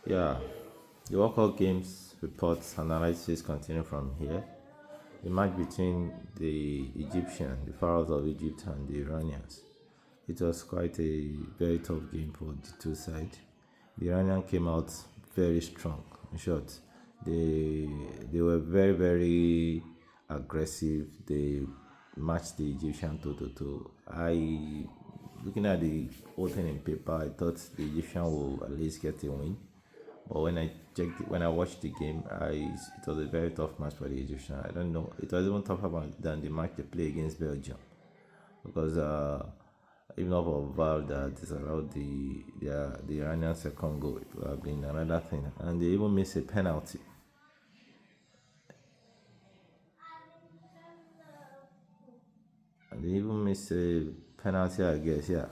Yeah, the World Cup games reports analysis continue from here. The match between the Egyptian, the Pharaohs of Egypt, and the Iranians. It was quite a very tough game for the two sides. The Iranian came out very strong. In short, they they were very aggressive. They matched the Egyptian toe to toe. I looking at the whole thing in paper, I thought the Egyptian will at least get a win. But when I watched the game, it was a very tough match for the Egyptian. I don't know. It was even tougher than the match they played against Belgium because even though of VAR that disallowed the Iranian second goal, it would have been another thing. And they even missed a penalty. And they even missed a penalty, I guess. Yeah.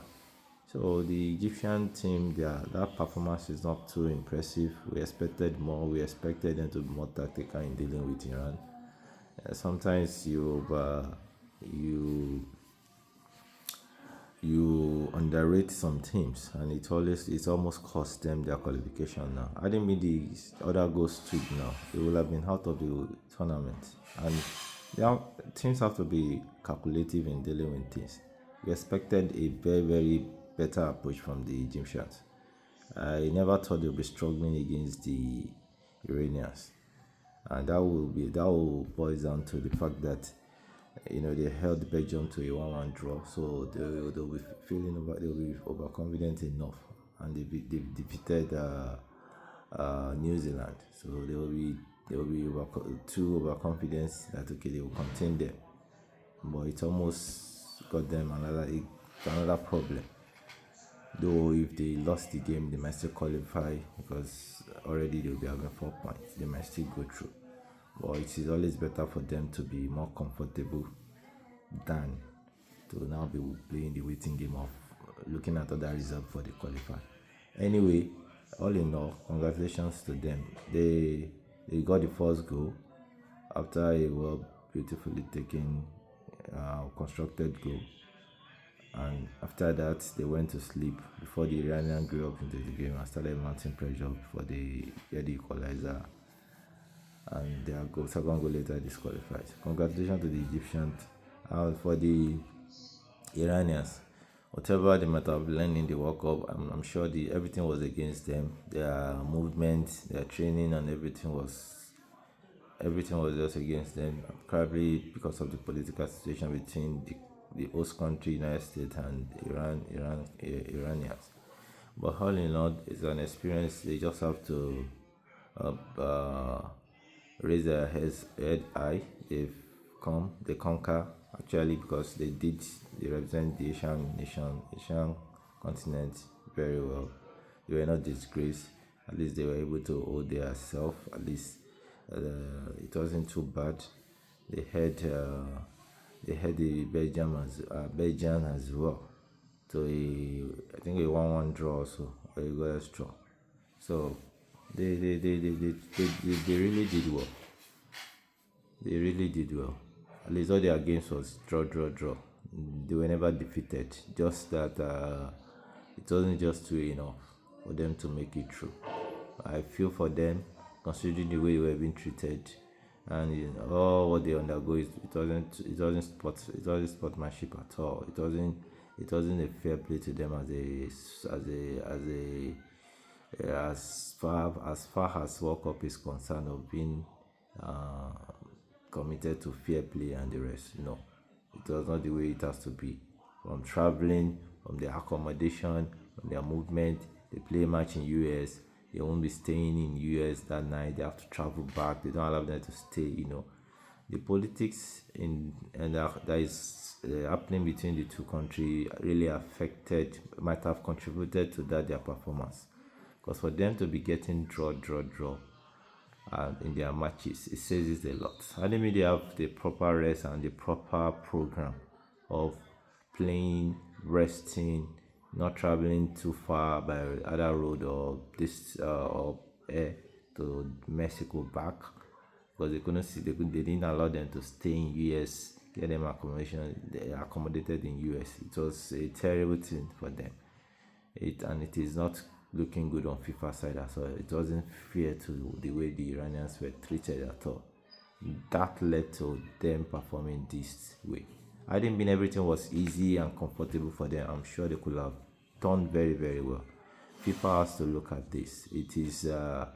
So the Egyptian team, that performance is not too impressive. We expected more. We expected them to be more tactical in dealing with Iran. Sometimes you you underrate some teams, and it's almost cost them their qualification now. I didn't mean the other goals streak now. They will have been out of the tournament, and yeah, teams have to be calculative in dealing with things. We expected a very better approach from the Egyptians. I never thought they would be struggling against the Iranians, and that will boil down to the fact that they held Belgium to a 1-1 draw, so they'll be they'll be overconfident enough, and they defeated New Zealand, so they will be too overconfident that okay they will contain them, but it almost got them another problem. Though if they lost the game, they might still qualify because already they'll be having 4 points. They might still go through. But it is always better for them to be more comfortable than to now be playing the waiting game of looking at other results for the qualifier. Anyway, all in all, congratulations to them. They got the first goal after a well beautifully taken, constructed goal, and after that they went to sleep before the Iranian grew up into the game and started mounting pressure before they get the equalizer, and their second goal later disqualified. Congratulations to the Egyptians. For the Iranians, whatever they might have learned in the World Cup, I'm sure everything was against them. Their movement, their training, and everything was just against them. Probably because of the political situation between the host country, United States, and Iranians. But all in all, it's an experience. They just have to uh, uh, raise their head high. They conquer actually because they represent the Asian continent very well. They were not disgraced. At least they were able to hold their self. At least it wasn't too bad. They had the Belgian as well. So I think a 1-1 draw also, or a goal draw. So they really did well. They really did well. At least all their games was draw. They were never defeated. Just that it wasn't just too enough for them to make it through. I feel for them, considering the way they were being treated, and all what they undergo. It wasn't sportsmanship at all. It wasn't a fair play to them as far as World Cup is concerned, of being uh, committed to fair play and the rest. No, it was not the way it has to be. From traveling, from their accommodation, from their movement, they play a match in US. They won't be staying in US that night. They have to travel back. They don't allow them to stay. The politics that is happening between the two countries really might have contributed to their performance. Because for them to be getting draw, in their matches, it says it a lot. And maybe they have the proper rest and the proper program of playing, resting, not traveling too far by other road or air to Mexico back, because they couldn't see they didn't allow them to stay in US, get them accommodation. They accommodated in US. It was a terrible thing for them. It is not looking good on FIFA side as well. It wasn't fair to the way the Iranians were treated at all. That led to them performing this way. I didn't mean everything was easy and comfortable for them. I'm sure they could have done very, very well. FIFA has to look at this. It is, it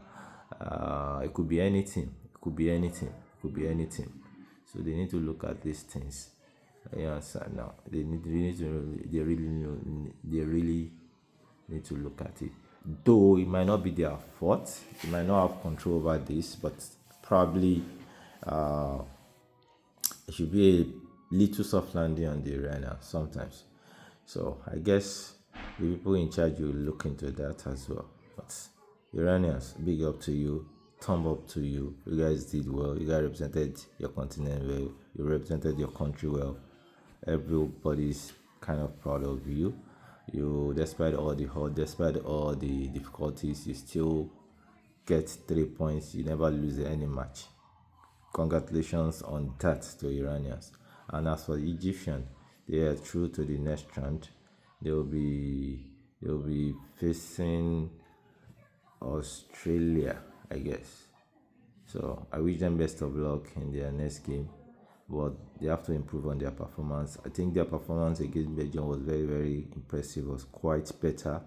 could be anything. It could be anything. It could be anything. So they need to look at these things. Yes, now they really need to look at it. Though it might not be their fault, they might not have control over this, but probably uh, it should be a little soft landing on the arena sometimes. So I guess the people in charge will look into that as well. But Iranians, big up to you, thumb up to you. You guys did well. You guys represented your continent well. You represented your country well. Everybody's kind of proud of you. You, despite all the difficulties, you still get 3 points. You never lose any match. Congratulations on that to Iranians. And as for the Egyptian, they are through to the next round. They'll be facing Australia, I guess. So I wish them best of luck in their next game, but they have to improve on their performance. I think their performance against Belgium was very, very impressive. It was quite better.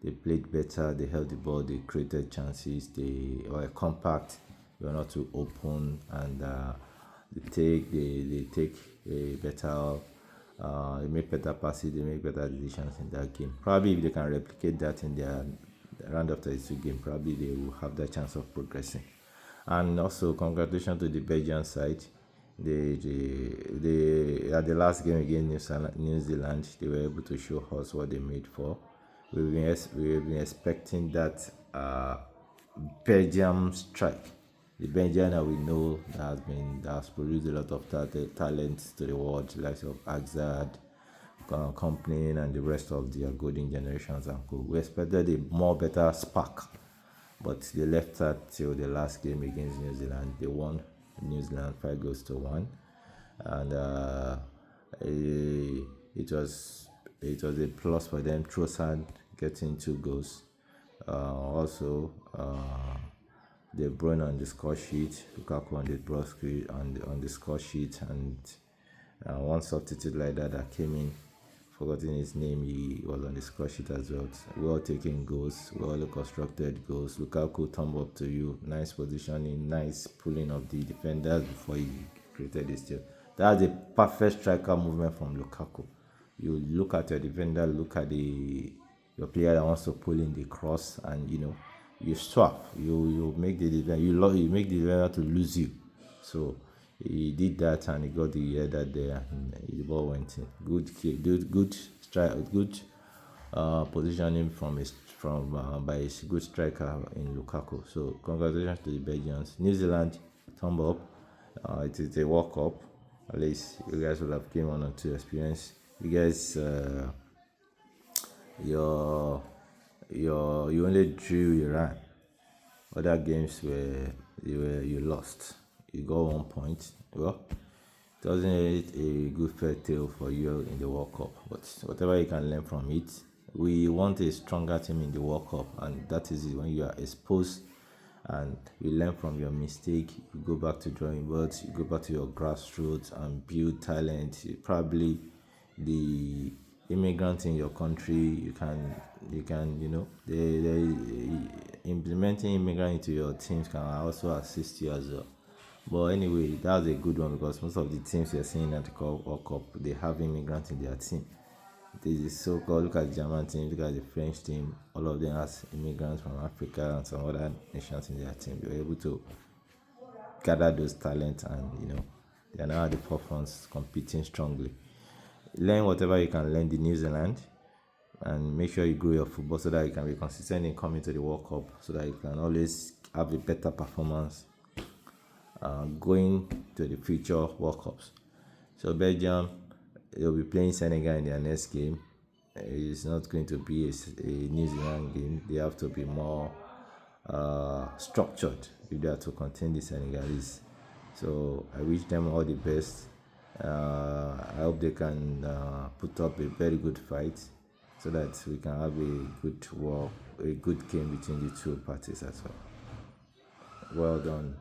They played better. They held the ball. They created chances. They were compact. They were not too open, and they take a better. They make better passes. They make better decisions in that game. Probably if they can replicate that in their round of 32 game, probably they will have the chance of progressing. And also, congratulations to the Belgian side. They at the last game against New Zealand, they were able to show us what they made for. We've been expecting that Belgium strike. The Belgian that we know that has produced a lot of talent to the world, like of Axad, Company, and the rest of their golden generations and co. We expected a more better spark, but they left that till the last game against New Zealand. They won New Zealand 5 goals to 1, and it was a plus for them. Trossard getting 2 goals. Also, De Bruyne on the score sheet, Lukaku on the on the score sheet, and one substitute like that came in. Forgotten his name, he was on the score sheet as well. Well taken goals, well constructed goals. Lukaku, thumb up to you. Nice positioning, nice pulling of the defenders before he created this steal. That's a perfect striker movement from Lukaku. You look at your defender, look at your player that wants to pull in the cross, and you swap. You make the defender you make the defender to lose you. So he did that and he got the header there and the ball went in. Good strike, good positioning by a good striker in Lukaku. So congratulations to the Belgians. New Zealand, thumb up. It is a World Cup. At least you guys will have came on to experience. You guys, you only drew Iran. Other games where you lost. You got 1 point. Well, it wasn't a good fair tale for you in the World Cup, but whatever you can learn from it, we want a stronger team in the World Cup, and that is when you are exposed and you learn from your mistake. You go back to drawing boards, you go back to your grassroots and build talent. Probably the immigrants in your country, you can they implementing immigrants into your teams can also assist you as well. But anyway, that's a good one because most of the teams you're seeing at the World Cup, they have immigrants in their team. This is so-called, look at the German team, look at the French team, all of them has immigrants from Africa and some other nations in their team. They were able to gather those talents and they are now at the forefront competing strongly. Learn whatever you can learn in New Zealand and make sure you grow your football so that you can be consistent in coming to the World Cup so that you can always have a better performance going to the future World Cups. So Belgium, they'll be playing Senegal in their next game. It's not going to be a New Zealand game. They have to be more structured if they are to contain the Senegalese. So I wish them all the best. I hope they can put up a very good fight so that we can have a good a good game between the two parties as well. Well done.